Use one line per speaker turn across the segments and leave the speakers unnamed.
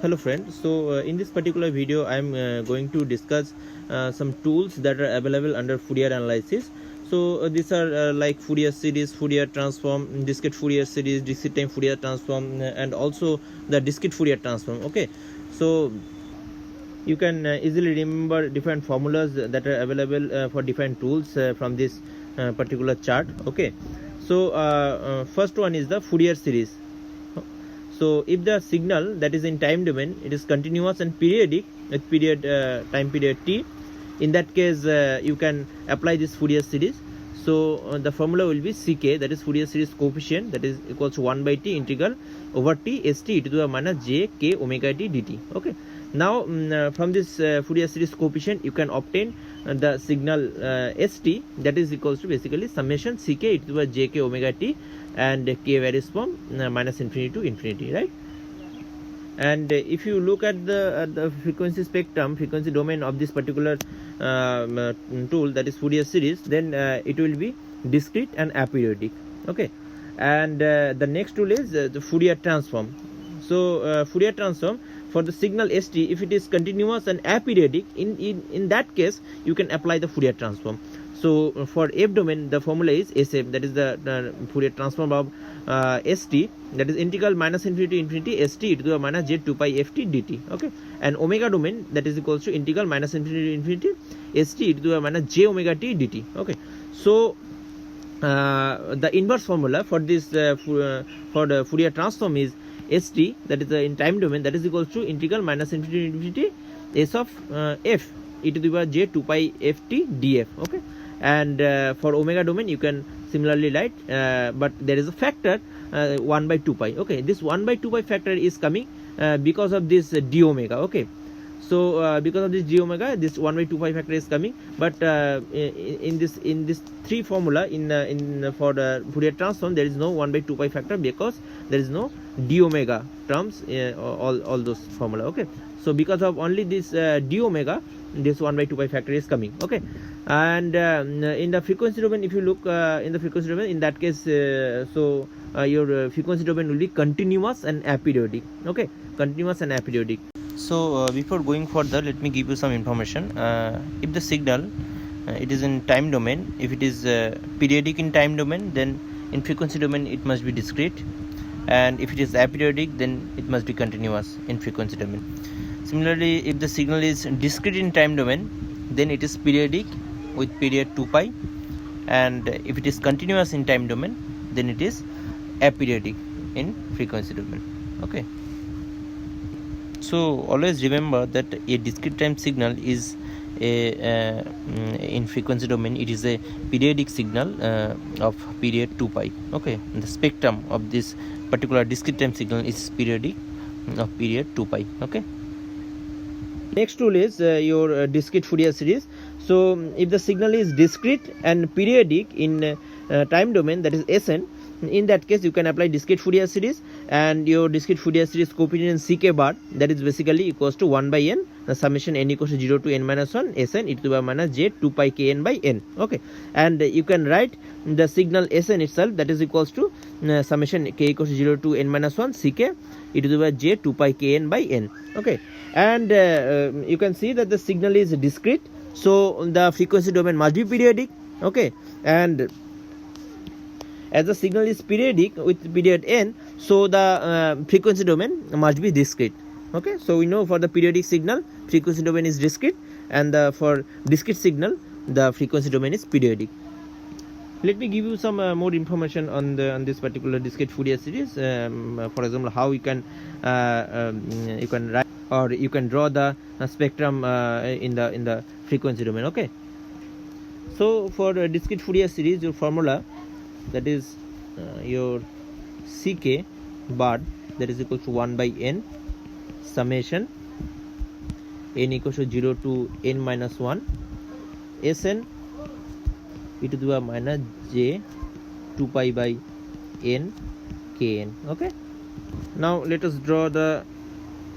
Hello friends, so in this particular video I am going to discuss some tools that are available under Fourier analysis. So these are like Fourier series, Fourier transform, discrete Fourier series, discrete time Fourier transform, and also the discrete Fourier transform. Okay, so you can easily remember different formulas that are available for different tools from this particular chart. Okay, so first one is the Fourier series. So if the signal that is in time domain, it is continuous and periodic with time period t, in that case you can apply this Fourier series. So the formula will be Ck, that is Fourier series coefficient, that is equals to 1 by t integral over t st e to the minus j k omega t dt. Okay, now from this Fourier series coefficient you can obtain the signal st, that is equals to basically summation Ck e to the j k omega t, and k varies from minus infinity to infinity, right? And if you look at the frequency spectrum, frequency domain of this particular tool, that is Fourier series, then it will be discrete and aperiodic. Okay, and the next tool is the Fourier transform. So Fourier transform for the signal st, if it is continuous and aperiodic, in that case you can apply the Fourier transform. So for f domain the formula is sf, that is the Fourier transform of st, that is integral minus infinity to infinity st e to the minus j 2 pi ft dt. Okay, and omega domain, that is equals to integral minus infinity to infinity st e to the minus j omega t dt. Okay, so the inverse formula for this for the Fourier transform is st, that is in time domain, that is equals to integral minus infinity to infinity s of f e to the power j 2 pi ft df. Okay, and for omega domain you can similarly write, but there is a factor 1 by 2 pi. Okay, this 1 by 2 pi factor is coming because of this d omega. Okay, so because of this d omega, this 1 by 2 pi factor is coming, but in this three formula in for the Fourier transform there is no 1 by 2 pi factor because there is no d omega terms, all those formula. Okay, so because of only this d omega, this 1 by 2 pi factor is coming. Okay, and in the frequency domain, if you look in the frequency domain, in that case your frequency domain will be continuous and aperiodic. Okay, continuous and aperiodic. So before going further, let me give you some information. If the signal it is in time domain, if it is periodic in time domain, then in frequency domain it must be discrete, and if it is aperiodic, then it must be continuous in frequency domain. Similarly, if the signal is discrete in time domain, then it is periodic with period 2 pi, and if it is continuous in time domain, then it is aperiodic in frequency domain. Okay, so always remember that a discrete time signal is in frequency domain, it is a periodic signal of period 2 pi. Okay, the spectrum of this particular discrete time signal is periodic of period 2 pi. Okay, next tool is your discrete Fourier series. So if the signal is discrete and periodic in time domain, that is Sn, in that case you can apply discrete Fourier series, and your discrete Fourier series coefficient Ck bar, that is basically equals to 1 by n, the summation n equals to 0 to n minus 1 Sn e to the power minus j 2 pi kn by n. Okay, and you can write the signal Sn itself, that is equals to summation k equals to 0 to n minus 1 Ck e to the power j 2 pi kn by n. Okay, and you can see that the signal is discrete, so the frequency domain must be periodic. Okay, and as the signal is periodic with period n, so the frequency domain must be discrete. Okay, so we know for the periodic signal frequency domain is discrete, and for discrete signal the frequency domain is periodic. Let me give you some more information on this particular discrete Fourier series. For example, how you can write or you can draw the spectrum in the frequency domain. Okay, so for discrete Fourier series, your formula, that is your Ck bar, that is equal to 1 by n summation n equals to 0 to n minus 1 Sn e to the power minus j 2 pi by n kn. Okay, now let us draw the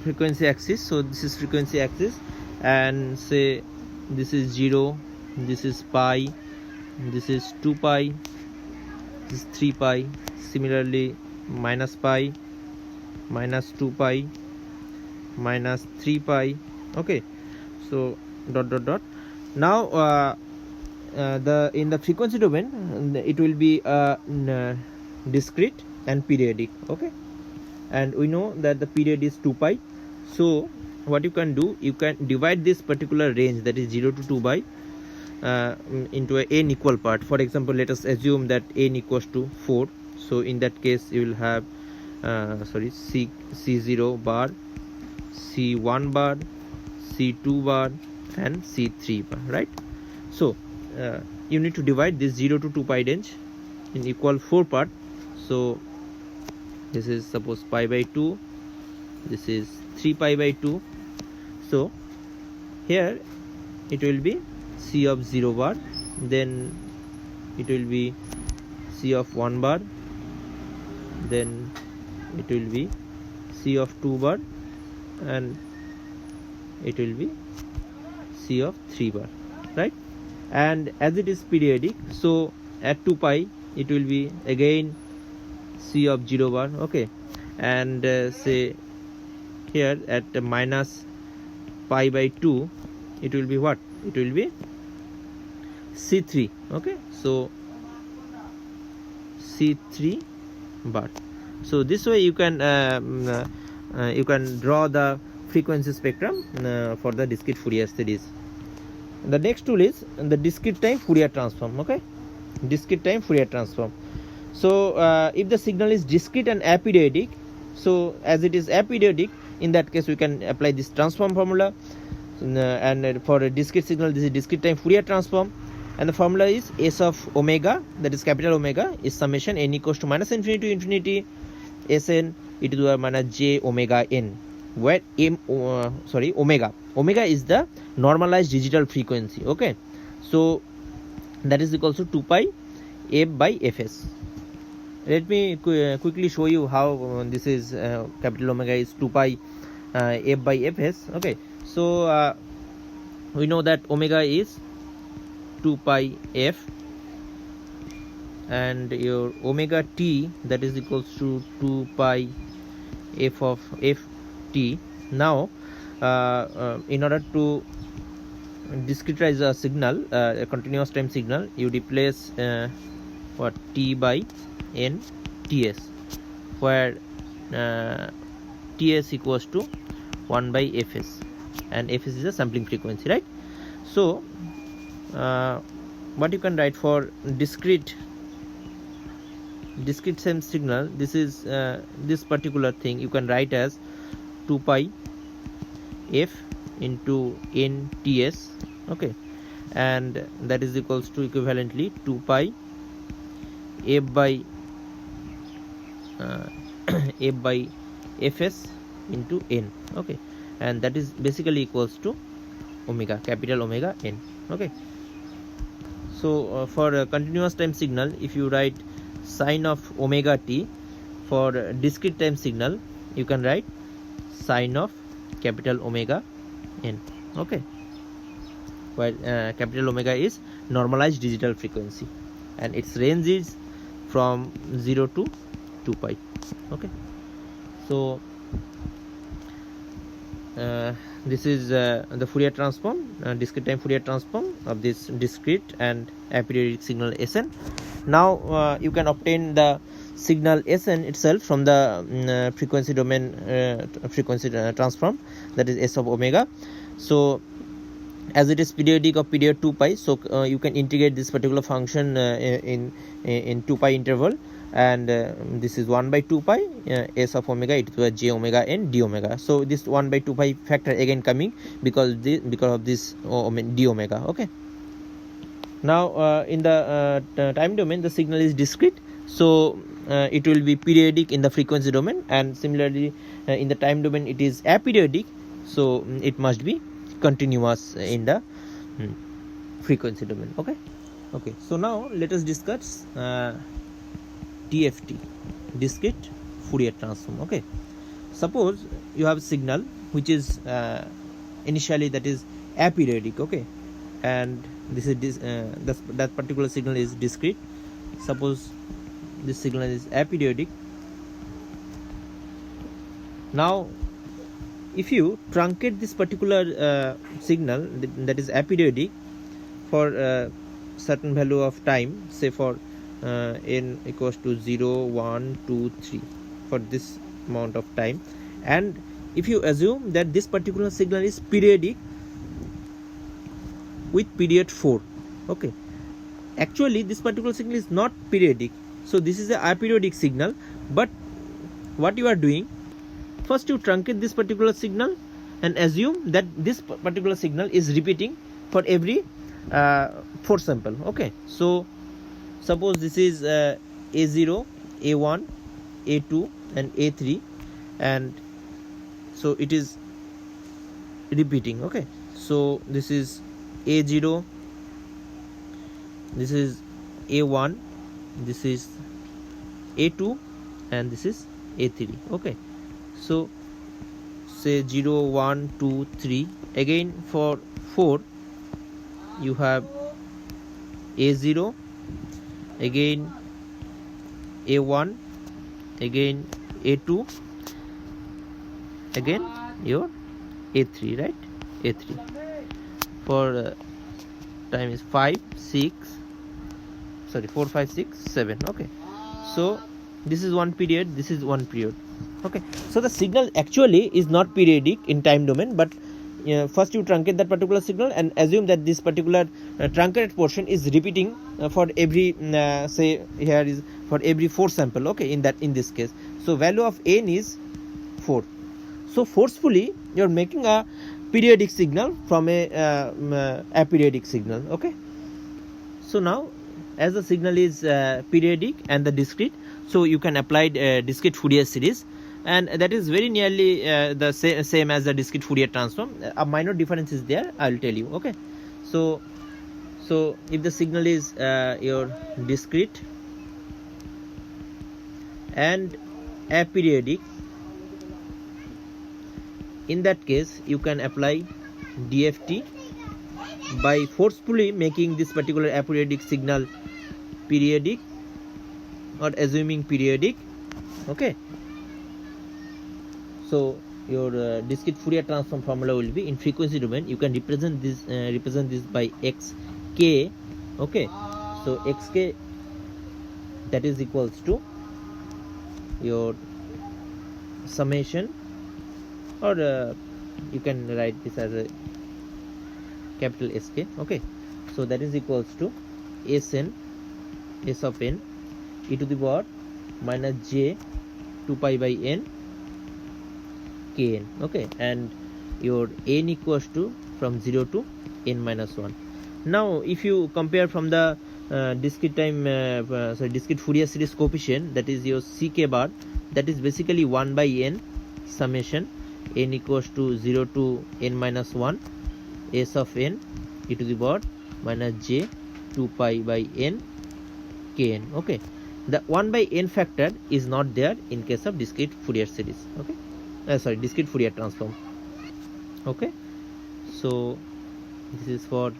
frequency axis. So this is frequency axis, and say this is 0, this is pi, this is 2 pi, this is 3 pi, similarly minus pi, minus 2 pi, minus 3 pi. Okay, so dot dot dot. Now in the frequency domain it will be discrete and periodic. Okay, and we know that the period is 2 pi. So what you can do, you can divide this particular range, that is 0 to 2 pi, into a n equal part. For example, let us assume that n equals to 4. So in that case you will have C0 bar, C1 bar, C2 bar and C3 bar, right? So you need to divide this 0 to 2 pi range in equal 4 part. So this is suppose pi by 2, this is 3 pi by 2. So here it will be C of 0 bar, then it will be C of 1 bar, then it will be C of 2 bar, and it will be C of 3 bar, right? And as it is periodic, so at 2 pi it will be again C of 0 bar. Okay, and say here at minus pi by 2 it will be what? It will be C3. Okay, so C3 bar. So this way you can draw the frequency spectrum for the discrete Fourier series. The next tool is the discrete time Fourier transform. Okay, discrete time Fourier transform. So if the signal is discrete and aperiodic, so as it is aperiodic, in that case we can apply this transform formula, and for a discrete signal this is discrete time Fourier transform, and the formula is S of omega, that is capital Omega, is summation n equals to minus infinity to infinity Sn e to the power minus j omega n, where omega is the normalized digital frequency. Okay, so that is equals to 2 pi f by fs. Let me quickly show you how this is capital Omega is 2 pi f by fs. Okay, so we know that omega is 2 pi f, and your omega t, that is equals to 2 pi f of ft. Now in order to discretize a signal, a continuous time signal, you replace what, t by n ts, where ts equals to 1 by fs, and fs is a sampling frequency, right? So what you can write for discrete time signal, this is this particular thing you can write as 2 pi f into n ts. Okay, and that is equals to equivalently 2 pi f by f by fs into n. Okay, and that is basically equals to omega, capital Omega n. Okay, so for a continuous time signal, if you write sine of omega t, for discrete time signal you can write sine of capital Omega n. Okay, while capital Omega is normalized digital frequency, and its range is from 0 to 2 pi. Okay, so this is the Fourier transform, discrete time Fourier transform of this discrete and aperiodic signal Sn. Now you can obtain the signal Sn itself from the frequency domain frequency transform, that is S of omega. So as it is periodic of period 2 pi, so you can integrate this particular function in 2 pi interval, and this is 1 by 2 pi s of omega e to the j omega n d omega. So this 1 by 2 pi factor again coming because of this d omega. Okay, now in the time domain the signal is discrete, so it will be periodic in the frequency domain, and similarly in the time domain it is aperiodic, so it must be continuous in the frequency domain. Okay, so now let us discuss DFT, discrete Fourier transform. Okay, suppose you have signal which is initially that is aperiodic. Okay, and this is that particular signal is discrete. Suppose this signal is aperiodic. Now if you truncate this particular signal, that is aperiodic, for certain value of time, say for n equals to 0, 1, 2, 3, for this amount of time, and if you assume that this particular signal is periodic with period 4, okay, actually this particular signal is not periodic, so this is a aperiodic signal. But what you are doing, first you truncate this particular signal and assume that this particular signal is repeating for every 4 sample, okay. So suppose this is A0, A1, A2 and A3, and so it is repeating, okay. So this is A0, this is A1, this is A2 and this is A3, okay. So say 0, 1, 2, 3. Again for 4 you have A0, again A1, again A2, again your A3, right? A3 for time is 5, 6, sorry 4, 5, 6, 7, okay. So this is one period, this is one period, okay. So the signal actually is not periodic in time domain, but first you truncate that particular signal and assume that this particular truncated portion is repeating for every say here is for every 4 sample, okay, in this case. So value of n is 4. So forcefully you are making a periodic signal from a aperiodic signal, okay. So now as the signal is periodic and the discrete, so you can apply discrete Fourier series, and that is very nearly the same as the discrete Fourier transform. A minor difference is there, I will tell you, okay. So if the signal is your discrete and aperiodic, in that case you can apply DFT by forcefully making this particular aperiodic signal periodic or assuming periodic, okay. So your discrete Fourier transform formula will be in frequency domain. You can represent this by xk, okay. So xk, that is equals to your summation, or you can write this as a capital Sk, okay. So that is equals to Sn, S of n, e to the power minus j 2 pi by n kn, okay, and your n equals to from 0 to n minus 1. Now if you compare from the discrete Fourier series coefficient, that is your ck bar, that is basically 1 by n summation n equals to 0 to n minus 1 s of n e to the power minus j 2 pi by n kn, okay. The 1 by n factor is not there in case of discrete Fourier series, okay. Discrete Fourier transform, okay. So this is for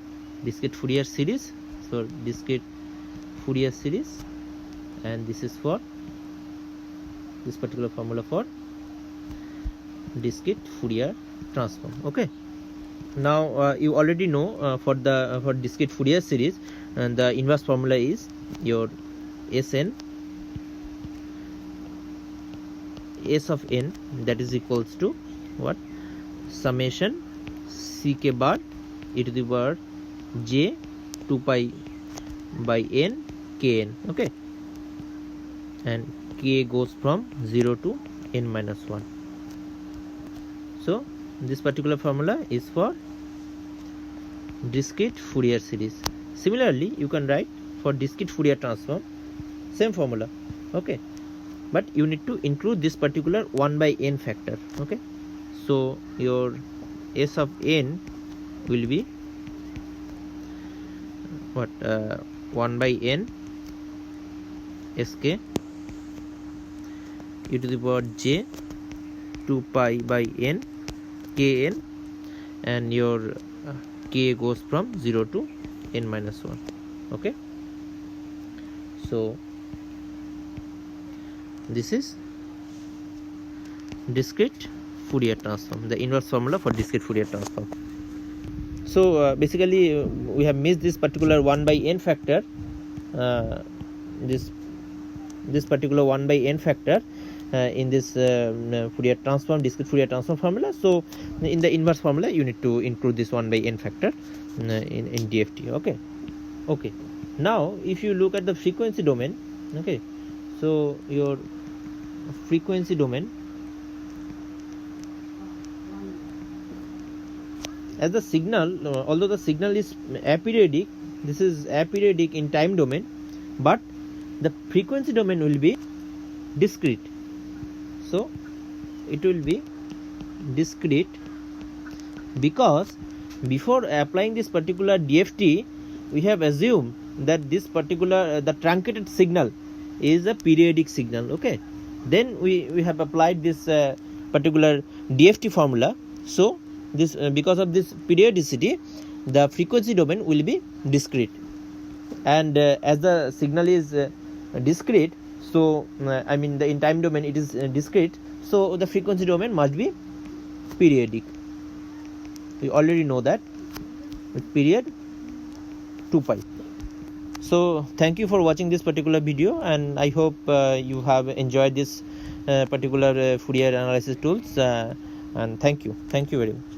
discrete Fourier series, so discrete Fourier series, and this is for this particular formula for discrete Fourier transform, okay. Now you already know for discrete Fourier series, and the inverse formula is your Sn S of n, that is equals to what, summation ck bar e to the power j 2 pi by n kn, okay, and k goes from 0 to n minus 1. So this particular formula is for discrete Fourier series. Similarly you can write for discrete Fourier transform, same formula, okay, but you need to include this particular 1 by n factor, okay. So your S of n will be what, 1 by n sk e to the power j 2 pi by n kn, and your k goes from 0 to n minus 1, okay. So this is discrete Fourier transform, the inverse formula for discrete Fourier transform. So basically we have missed this particular 1 by n factor, this particular 1 by n factor in this Fourier transform, discrete Fourier transform formula. So in the inverse formula you need to include this 1 by n factor in DFT. Okay, now if you look at the frequency domain, okay, so your frequency domain, as the signal, although the signal is aperiodic, this is aperiodic in time domain, but the frequency domain will be discrete. So it will be discrete because before applying this particular DFT, we have assumed that this particular the truncated signal is a periodic signal. Okay, then we have applied this particular DFT formula. So this because of this periodicity, the frequency domain will be discrete, and as the signal is discrete, so I mean the in time domain it is discrete, so the frequency domain must be periodic. We already know that with period 2 pi. So thank you for watching this particular video, and I hope you have enjoyed this particular Fourier analysis tools, and thank you very much.